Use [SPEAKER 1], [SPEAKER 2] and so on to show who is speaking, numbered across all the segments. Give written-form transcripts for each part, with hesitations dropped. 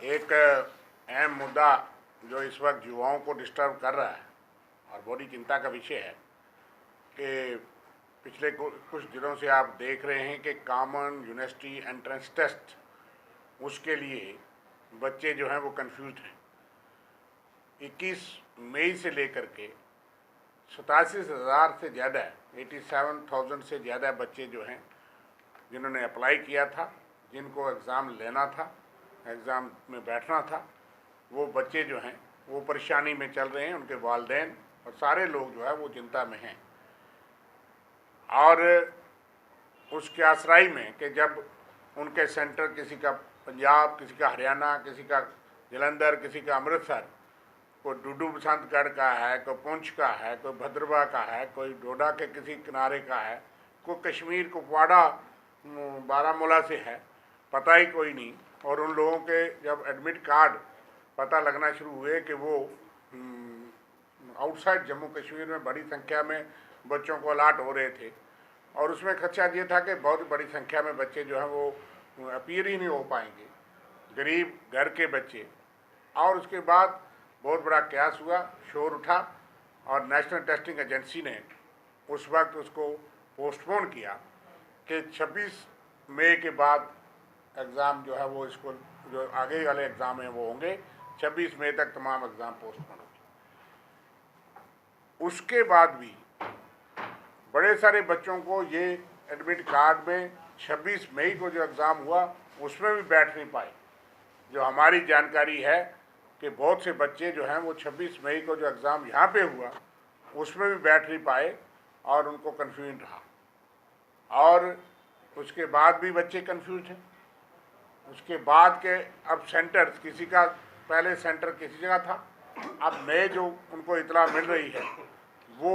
[SPEAKER 1] एक अहम मुद्दा जो इस वक्त युवाओं को डिस्टर्ब कर रहा है और बड़ी चिंता का विषय है कि पिछले कुछ दिनों से आप देख रहे हैं कि कॉमन यूनिवर्सिटी एंट्रेंस टेस्ट उसके लिए बच्चे जो हैं वो कंफ्यूज हैं। 21 मई से लेकर के 87,000 से ज़्यादा 87,000 से ज़्यादा बच्चे जो हैं जिन्होंने अप्लाई किया था, जिनको एग्ज़ाम लेना था, एग्ज़ाम में बैठना था, वो बच्चे जो हैं वो परेशानी में चल रहे हैं। उनके वालिदैन और सारे लोग जो है वो चिंता में हैं और उसके आसराई में कि जब उनके सेंटर किसी का पंजाब, किसी का हरियाणा, किसी का जलंधर, किसी का अमृतसर, कोई डूडू बसंतगढ़ का है, कोई पुंछ का है, कोई भद्रवाह का है, कोई डोडा के किसी किनारे का है, कोई कश्मीर कुपवाड़ा बारामूला से है, पता ही कोई नहीं। और उन लोगों के जब एडमिट कार्ड पता लगना शुरू हुए कि वो आउटसाइड जम्मू कश्मीर में बड़ी संख्या में बच्चों को अलाट हो रहे थे और उसमें खदशा ये था कि बहुत बड़ी संख्या में बच्चे जो हैं वो अपीयर ही नहीं हो पाएंगे, गरीब घर के बच्चे। और उसके बाद बहुत बड़ा कयास हुआ, शोर उठा और नेशनल टेस्टिंग एजेंसी ने उस वक्त उसको पोस्टपोन किया कि 26 मई के बाद एग्ज़ाम जो है वो स्कूल जो आगे वाले एग्ज़ाम हैं वो होंगे। 26 मई तक तमाम एग्ज़ाम पोस्टपोन होंगे। उसके बाद भी बड़े सारे बच्चों को ये एडमिट कार्ड में 26 मई को जो एग्ज़ाम हुआ उसमें भी बैठ नहीं पाए। जो हमारी जानकारी है कि बहुत से बच्चे जो हैं वो 26 मई को जो एग्ज़ाम यहाँ पे हुआ उसमें भी बैठ नहीं पाए और उनको कन्फ्यूजन रहा। और उसके बाद भी बच्चे कन्फ्यूज हैं। उसके बाद के अब सेंटर किसी का पहले सेंटर किसी जगह था, अब नए जो उनको इतला मिल रही है वो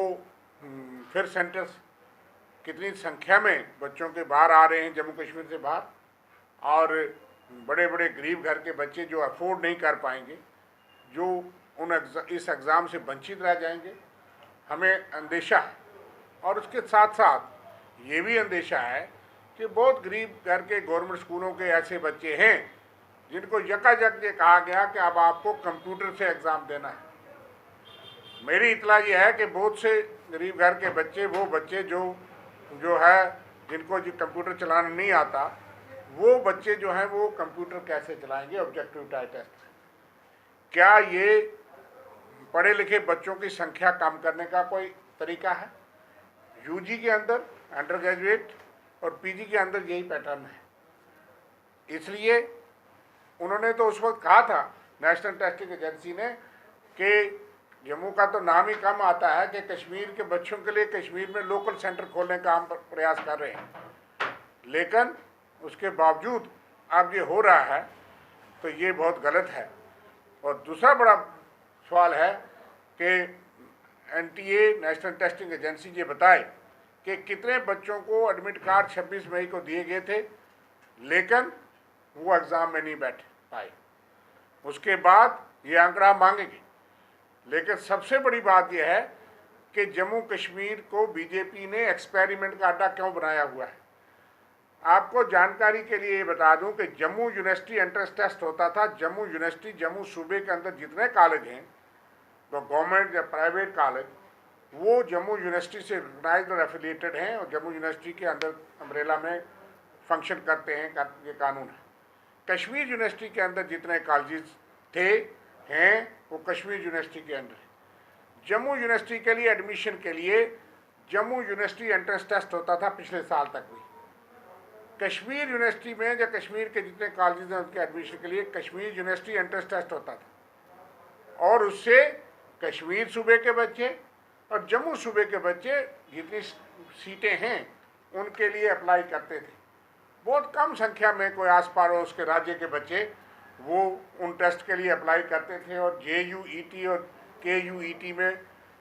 [SPEAKER 1] फिर सेंटर्स कितनी संख्या में बच्चों के बाहर आ रहे हैं जम्मू कश्मीर से बाहर, और बड़े बड़े गरीब घर के बच्चे जो अफोर्ड नहीं कर पाएंगे, जो इस एग्ज़ाम से वंचित रह जाएंगे, हमें अंदेशा है। और उसके साथ साथ ये भी अंदेशा है कि बहुत गरीब घर के गवर्नमेंट स्कूलों के ऐसे बच्चे हैं जिनको यकायक ये कहा गया कि अब आपको कंप्यूटर से एग्ज़ाम देना है। मेरी इतला ये है कि बहुत से गरीब घर के बच्चे, वो बच्चे जो है जिनको जो कंप्यूटर चलाना नहीं आता, वो बच्चे जो हैं वो कंप्यूटर कैसे चलाएंगे ऑब्जेक्टिव टाइप टेस्ट। क्या ये पढ़े लिखे बच्चों की संख्या कम करने का कोई तरीका है? यूजी के अंदर, अंडर ग्रेजुएट और पीजी के अंदर यही पैटर्न है। इसलिए उन्होंने तो उस वक्त कहा था नेशनल टेस्टिंग एजेंसी ने कि जम्मू का तो नाम ही कम आता है कि कश्मीर के बच्चों के लिए कश्मीर में लोकल सेंटर खोलने का हम प्रयास कर रहे हैं, लेकिन उसके बावजूद अब ये हो रहा है तो ये बहुत गलत है। और दूसरा बड़ा सवाल है कि एनटीए नेशनल टेस्टिंग एजेंसी ये बताए कि कितने बच्चों को एडमिट कार्ड 26 मई को दिए गए थे लेकिन वो एग्ज़ाम में नहीं बैठ पाए। उसके बाद ये आंकड़ा मांगेंगे। लेकिन सबसे बड़ी बात यह है कि जम्मू कश्मीर को बीजेपी ने एक्सपेरिमेंट का अड्डा क्यों बनाया हुआ है। आपको जानकारी के लिए बता दूं कि जम्मू यूनिवर्सिटी एंट्रेंस टेस्ट होता था। जम्मू यूनिवर्सिटी, जम्मू सूबे के अंदर जितने कॉलेज हैं, तो गवर्नमेंट या प्राइवेट कॉलेज, वो जम्मू यूनिवर्सिटी से रिकॉग्नाइज्ड और एफिलिएटेड हैं और जम्मू यूनिवर्सिटी के अंदर अम्ब्रेला में फंक्शन करते हैं। ये कानून है। कश्मीर यूनिवर्सिटी के अंदर जितने कॉलेजेस थे हैं वो कश्मीर यूनिवर्सिटी के अंदर है। जम्मू यूनिवर्सिटी के लिए एडमिशन के लिए जम्मू यूनिवर्सिटी एंट्रेंस टेस्ट होता था पिछले साल तक भी। कश्मीर यूनिवर्सिटी में या कश्मीर के जितने कॉलेजेस हैं उनके एडमिशन के लिए कश्मीर यूनिवर्सिटी एंट्रेंस टेस्ट होता था और उससे कश्मीर सूबे के बच्चे और जम्मू सूबे के बच्चे जितनी सीटें हैं उनके लिए अप्लाई करते थे। बहुत कम संख्या में कोई आस पड़ोस के राज्य के बच्चे वो उन टेस्ट के लिए अप्लाई करते थे और JUET और KUET में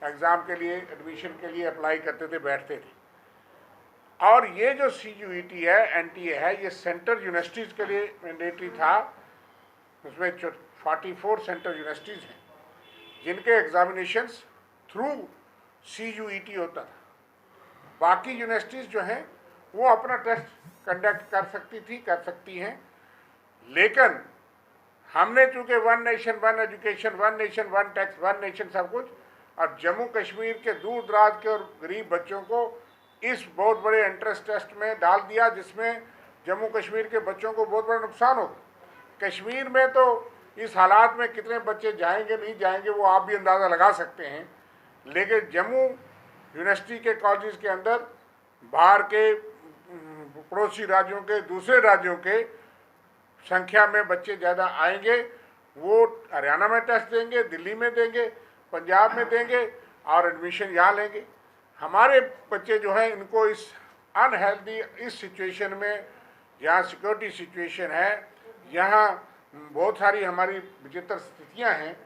[SPEAKER 1] एग्ज़ाम के लिए एडमिशन के लिए अप्लाई करते थे, बैठते थे। और ये जो CUET है, NTA है, ये सेंटर यूनिवर्सिटीज़ के लिए मैंडेटरी था। उसमें 44 सेंटर यूनिवर्सिटीज़ हैं जिनके एग्जामिनेशंस थ्रू CUET होता था। बाकी यूनिवर्सिटीज़ जो हैं वो अपना टेस्ट कंडक्ट कर सकती हैं, लेकिन हमने चूँकि one nation one education, one nation one tax, one nation सब कुछ, और जम्मू कश्मीर के दूर दराज के और गरीब बच्चों को इस बहुत बड़े एंट्रेंस टेस्ट में डाल दिया, जिसमें जम्मू कश्मीर के बच्चों को बहुत बड़ा नुकसान होगा। कश्मीर में तो इस हालात में कितने बच्चे जाएंगे नहीं जाएंगे वो आप भी अंदाज़ा लगा सकते हैं, लेकिन जम्मू यूनिवर्सिटी के कॉलेज के अंदर बाहर के पड़ोसी राज्यों के, दूसरे राज्यों के संख्या में बच्चे ज़्यादा आएंगे। वो हरियाणा में टेस्ट देंगे, दिल्ली में देंगे, पंजाब में देंगे और एडमिशन यहाँ लेंगे। हमारे बच्चे जो हैं इनको इस अनहेल्दी इस सिचुएशन में, जहाँ सिक्योरिटी सिचुएशन है, यहाँ बहुत सारी हमारी विचित्र स्थितियाँ हैं,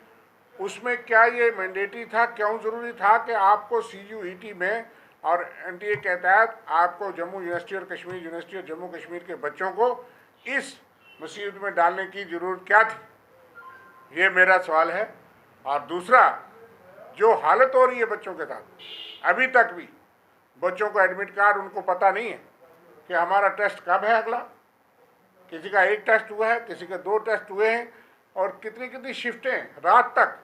[SPEAKER 1] उसमें क्या ये मैंडेटरी था, क्यों ज़रूरी था कि आपको CUET में और NTA के तहत आपको जम्मू यूनिवर्सिटी और कश्मीर यूनिवर्सिटी और जम्मू कश्मीर के बच्चों को इस मुसीबत में डालने की ज़रूरत क्या थी, ये मेरा सवाल है। और दूसरा, जो हालत हो रही है बच्चों के साथ, अभी तक भी बच्चों को एडमिट कार्ड उनको पता नहीं है कि हमारा टेस्ट कब है अगला। किसी का 1 टेस्ट हुआ है, किसी के 2 टेस्ट हुए हैं, और कितनी कितनी शिफ्टें रात तक।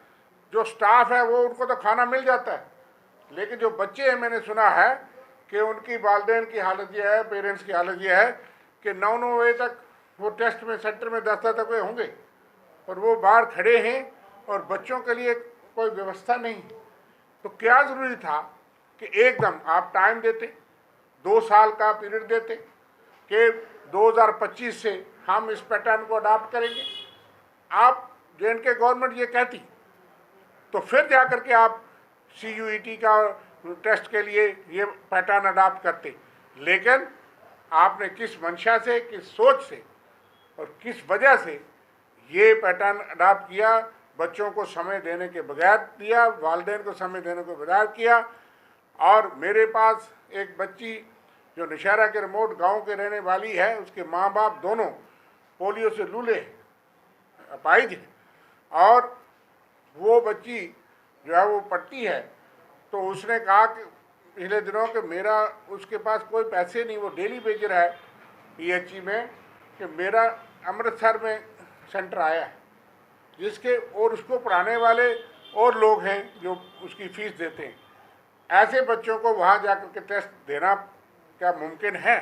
[SPEAKER 1] जो स्टाफ है वो उनको तो खाना मिल जाता है, लेकिन जो बच्चे हैं मैंने सुना है कि उनकी वालिदैन की हालत यह है, पेरेंट्स की हालत यह है कि 9-9 बजे तक वो टेस्ट में सेंटर में 10 तक वे होंगे और वो बाहर खड़े हैं और बच्चों के लिए कोई व्यवस्था नहीं। तो क्या ज़रूरी था कि एकदम आप टाइम देते, 2 साल का पीरियड देते कि 2025 से हम इस पैटर्न को अडॉप्ट करेंगे। आप J&K गवर्नमेंट ये कहती तो फिर जा कर के आप CUET का टेस्ट के लिए ये पैटर्न अडॉप्ट करते, लेकिन आपने किस मंशा से, किस सोच से और किस वजह से ये पैटर्न अडॉप्ट किया, बच्चों को समय देने के बगैर दिया, वालिदैन को समय देने के बगैर किया। और मेरे पास एक बच्ची जो नौशहरा के रिमोट गांव के रहने वाली है, उसके माँ बाप दोनों पोलियो से लूले अपाहिज हैं, और वो बच्ची जो है वो पढ़ती है। तो उसने कहा कि पिछले दिनों कि मेरा उसके पास कोई पैसे नहीं, वो डेली भेज रहा है PHE में कि मेरा अमृतसर में सेंटर आया है, जिसके और उसको पढ़ाने वाले और लोग हैं जो उसकी फ़ीस देते हैं। ऐसे बच्चों को वहाँ जाकर के टेस्ट देना क्या मुमकिन है?